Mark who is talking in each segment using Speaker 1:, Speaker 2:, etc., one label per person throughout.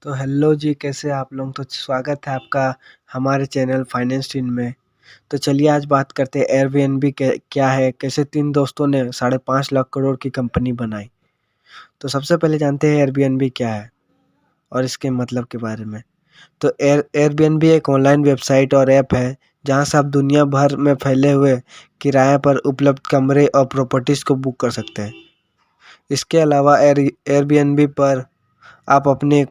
Speaker 1: तो हेलो जी, कैसे हैं आप लोग? तो स्वागत है आपका हमारे चैनल फाइनेंस टीन में। तो चलिए आज बात करते हैं एयरबीएनबी क्या है, कैसे 3 दोस्तों ने 5.5 लाख करोड़ की कंपनी बनाई। तो सबसे पहले जानते हैं एयरबीएनबी क्या है और इसके मतलब के बारे में। तो एयरबीएनबी एक ऑनलाइन वेबसाइट और ऐप है जहां से आप दुनिया भर में फैले हुए किराए पर उपलब्ध कमरे और प्रॉपर्टीज़ को बुक कर सकते हैं। इसके अलावा एयरबीएनबी पर आप अपने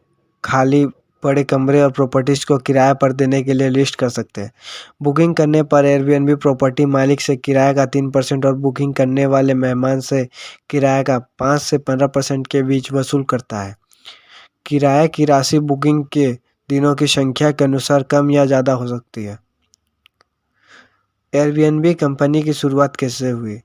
Speaker 1: खाली पड़े कमरे और प्रॉपर्टीज़ को किराए पर देने के लिए लिस्ट कर सकते हैं। बुकिंग करने पर एयरबीएनबी प्रॉपर्टी मालिक से किराए का 3% और बुकिंग करने वाले मेहमान से किराए का 5 से 15% के बीच वसूल करता है। किराए की राशि बुकिंग के दिनों की संख्या के अनुसार कम या ज़्यादा हो सकती है। एयरबीएनबी कंपनी की शुरुआत कैसे हुई?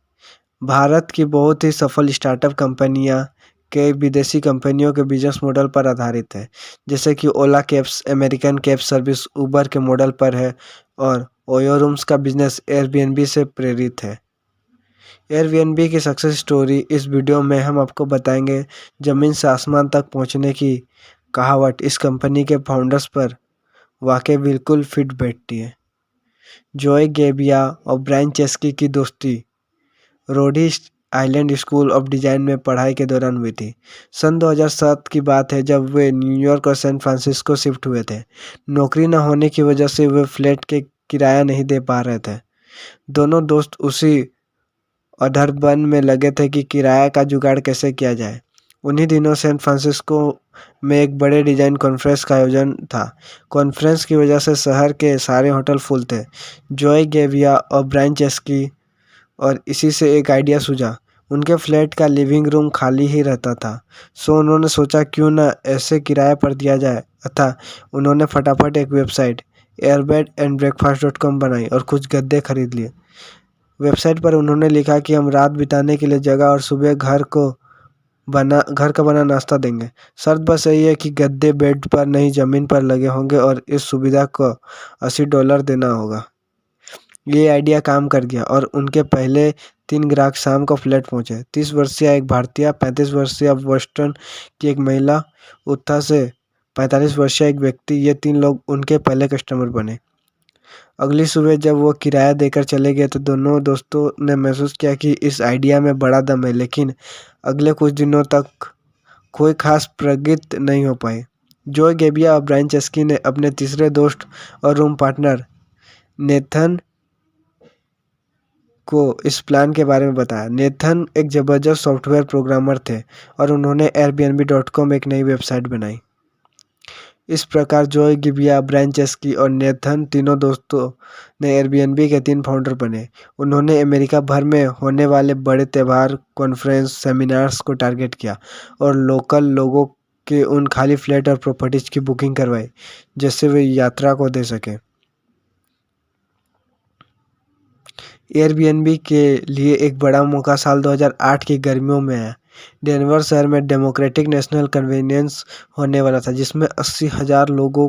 Speaker 1: भारत की बहुत ही सफल स्टार्टअप कंपनियां कई विदेशी कंपनियों के बिजनेस मॉडल पर आधारित है, जैसे कि ओला कैब्स अमेरिकन कैब सर्विस उबर के मॉडल पर है और ओयो रूम्स का बिजनेस एयरबीएनबी से प्रेरित है। एयरबीएनबी की सक्सेस स्टोरी इस वीडियो में हम आपको बताएंगे। ज़मीन से आसमान तक पहुंचने की कहावत इस कंपनी के फाउंडर्स पर वाकई बिल्कुल फिट बैठती है। जॉय गेबिया और ब्रायन चेस्की की दोस्ती रोडी आइलैंड स्कूल ऑफ डिज़ाइन में पढ़ाई के दौरान हुई थी। सन 2007 की बात है जब वे न्यूयॉर्क और सैन फ्रांसिस्को शिफ्ट हुए थे। नौकरी न होने की वजह से वे फ्लैट के किराया नहीं दे पा रहे थे। दोनों दोस्त उसी अधरबन में लगे थे कि किराया का जुगाड़ कैसे किया जाए। उन्हीं दिनों सैन फ्रांसिस्को में एक बड़े डिज़ाइन कॉन्फ्रेंस का आयोजन था। कॉन्फ्रेंस की वजह से शहर के सारे होटल फुल थे। जॉय गेविया और ब्रायन चेस्की और इसी से एक आइडिया सूझा। उनके फ्लैट का लिविंग रूम खाली ही रहता था, सो उन्होंने सोचा क्यों ना ऐसे किराए पर दिया जाए। अतः उन्होंने फटाफट एक वेबसाइट airbed&breakfast.com बनाई और कुछ गद्दे खरीद लिए। वेबसाइट पर उन्होंने लिखा कि हम रात बिताने के लिए जगह और सुबह घर का बना नाश्ता देंगे। शर्त बस यही है कि गद्दे बेड पर नहीं ज़मीन पर लगे होंगे और इस सुविधा को $80 देना होगा। ये आइडिया काम कर गया और उनके पहले 3 ग्राहक शाम को फ्लैट पहुंचे। 30 वर्षीय एक भारतीय, 35 वर्षीय बोस्टन की एक महिला, उत्था से 45 वर्षीय एक व्यक्ति। ये 3 लोग उनके पहले कस्टमर बने। अगली सुबह जब वो किराया देकर चले गए तो दोनों दोस्तों ने महसूस किया कि इस आइडिया में बड़ा दम है, लेकिन अगले कुछ दिनों तक कोई खास प्रगति नहीं हो पाई। जॉय गेबिया और ब्रायन चेस्की ने अपने तीसरे दोस्त और रूम पार्टनर नेथन को इस प्लान के बारे में बताया। नेथन एक ज़बरदस्त सॉफ्टवेयर प्रोग्रामर थे और उन्होंने airbnb.com एक नई वेबसाइट बनाई। इस प्रकार जॉय गिबिया, ब्रायन चेस्की और नेथन तीनों दोस्तों ने एयरबीएनबी के 3 फाउंडर बने। उन्होंने अमेरिका भर में होने वाले बड़े त्योहार, कॉन्फ्रेंस, सेमिनार्स को टारगेट किया और लोकल लोगों के उन खाली फ्लैट और प्रॉपर्टीज़ की बुकिंग करवाई जिससे वे यात्रा को दे सकें। एयरबीएनबी के लिए एक बड़ा मौका साल 2008 की गर्मियों में आया। डेनवर शहर में डेमोक्रेटिक नेशनल कन्वेंशन होने वाला था जिसमें 80,000 लोगों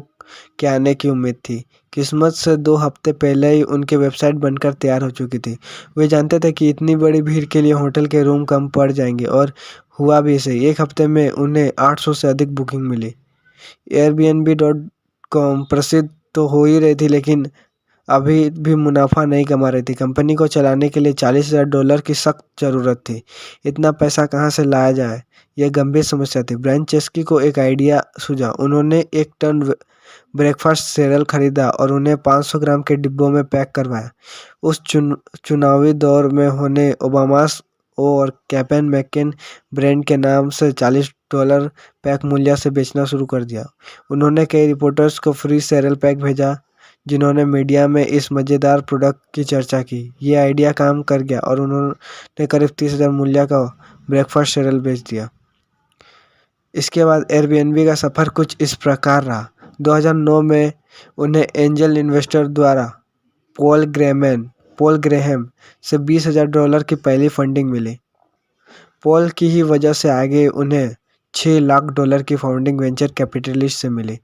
Speaker 1: के आने की उम्मीद थी। किस्मत से 2 हफ्ते पहले ही उनकी वेबसाइट बनकर तैयार हो चुकी थी। वे जानते थे कि इतनी बड़ी भीड़ के लिए होटल के रूम कम पड़ जाएंगे और हुआ भी सही। 1 हफ्ते में उन्हें 800 से अधिक बुकिंग मिली। airbnb.com प्रसिद्ध तो हो ही रही थी, लेकिन अभी भी मुनाफा नहीं कमा रही थी। कंपनी को चलाने के लिए $40,000 की सख्त ज़रूरत थी। इतना पैसा कहाँ से लाया जाए, यह गंभीर समस्या थी। ब्रायन चेस्की को एक आइडिया सूझा। उन्होंने 1 टन ब्रेकफास्ट सीरियल खरीदा और उन्हें 500 ग्राम के डिब्बों में पैक करवाया। उस चुनावी दौर में होने ओबामास और कैपेन मैकेन ब्रांड के नाम से $40 पैक मूल्य से बेचना शुरू कर दिया। उन्होंने कई रिपोर्टर्स को फ्री सीरियल पैक भेजा जिन्होंने मीडिया में इस मज़ेदार प्रोडक्ट की चर्चा की। ये आइडिया काम कर गया और उन्होंने करीब 30,000 मूल्य का ब्रेकफास्ट सीरियल बेच दिया। इसके बाद एयरबीएनबी का सफ़र कुछ इस प्रकार रहा। 2009 में उन्हें एंजल इन्वेस्टर द्वारा पॉल ग्रेहम से $20,000 की पहली फंडिंग मिली। पॉल की ही वजह से आगे उन्हें $6 लाख की फंडिंग वेंचर कैपिटलिस्ट से मिली।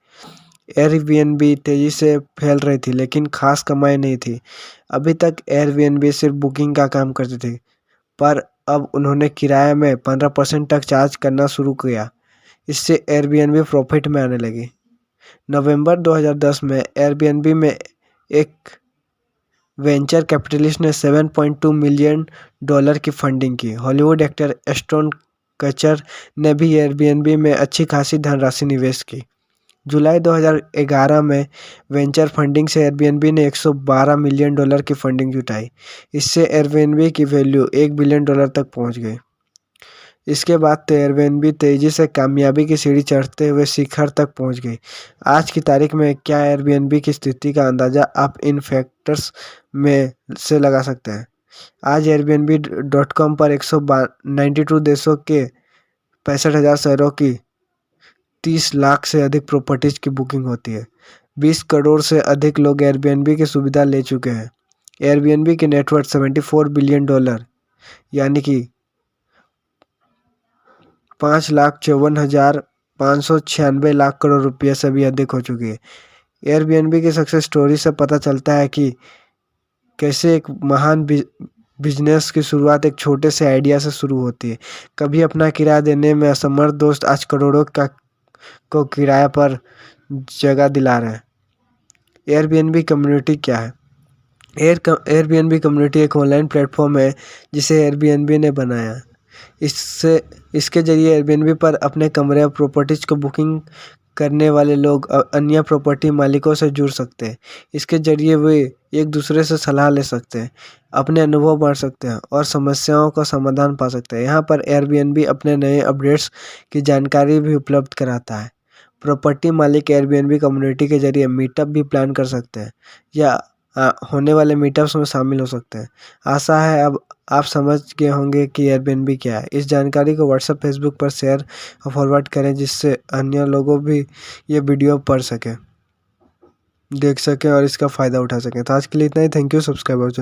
Speaker 1: एयरबीएनबी तेज़ी से फैल रही थी, लेकिन खास कमाई नहीं थी। अभी तक एयरबीएनबी सिर्फ बुकिंग का काम करती थी, पर अब उन्होंने किराए में 15% तक चार्ज करना शुरू किया। इससे एयरबीएनबी प्रॉफिट में आने लगी। नवंबर 2010 में एयरबीएनबी में एक वेंचर कैपिटलिस्ट ने $7.2 मिलियन की फंडिंग की। हॉलीवुड एक्टर एस्टन कचर ने भी एयरबीएनबी में अच्छी खासी धनराशि निवेश की। जुलाई 2011 में वेंचर फंडिंग से एयरबीएनबी ने $112 मिलियन की फंडिंग जुटाई। इससे एयरबीएनबी की वैल्यू $1 बिलियन तक पहुंच गई। इसके बाद तो एयरबीएनबी तेजी से कामयाबी की सीढ़ी चढ़ते हुए शिखर तक पहुंच गई। आज की तारीख में क्या एयरबीएनबी की स्थिति का अंदाज़ा आप इन फैक्टर्स में से लगा सकते हैं। आज airbnb.com पर 192 देशों के 65,000 शहरों की 30 लाख से अधिक प्रॉपर्टीज की बुकिंग होती है। 20 करोड़ से अधिक लोग एयरबीएनबी की सुविधा ले चुके हैं। एयरबीएनबी की नेटवर्थ $74 बिलियन यानी कि 5,54,596 लाख करोड़ रुपये से भी अधिक हो चुकी है। एयरबीएनबी की सक्सेस स्टोरी से पता चलता है कि कैसे एक महान बिजनेस की शुरुआत एक छोटे से आइडिया से शुरू होती है। कभी अपना किराया देने में असमर्थ दोस्त आज करोड़ों को किराए पर जगह दिला रहे हैं। एयरबीएनबी कम्युनिटी क्या है? एयरबीएनबी कम्युनिटी एक ऑनलाइन प्लेटफॉर्म है जिसे एयरबीएनबी ने बनाया। इसके जरिए एयरबीएनबी पर अपने कमरे और प्रॉपर्टीज को बुकिंग करने वाले लोग अन्य प्रॉपर्टी मालिकों से जुड़ सकते हैं। इसके जरिए वे एक दूसरे से सलाह ले सकते हैं, अपने अनुभव बांट सकते हैं और समस्याओं का समाधान पा सकते हैं। यहाँ पर एयरबीएनबी अपने नए अपडेट्स की जानकारी भी उपलब्ध कराता है। प्रॉपर्टी मालिक एयरबीएनबी कम्युनिटी के जरिए मीटअप भी प्लान कर सकते हैं या होने वाले मीटअप्स में शामिल हो सकते हैं। आशा है अब आप समझ गए होंगे कि एयरबीएनबी क्या है। इस जानकारी को व्हाट्सएप फेसबुक पर शेयर और फॉरवर्ड करें जिससे अन्य लोगों भी ये वीडियो पढ़ सकें, देख सकें और इसका फ़ायदा उठा सकें। तो आज के लिए इतना ही। Thank you. सब्सक्राइब और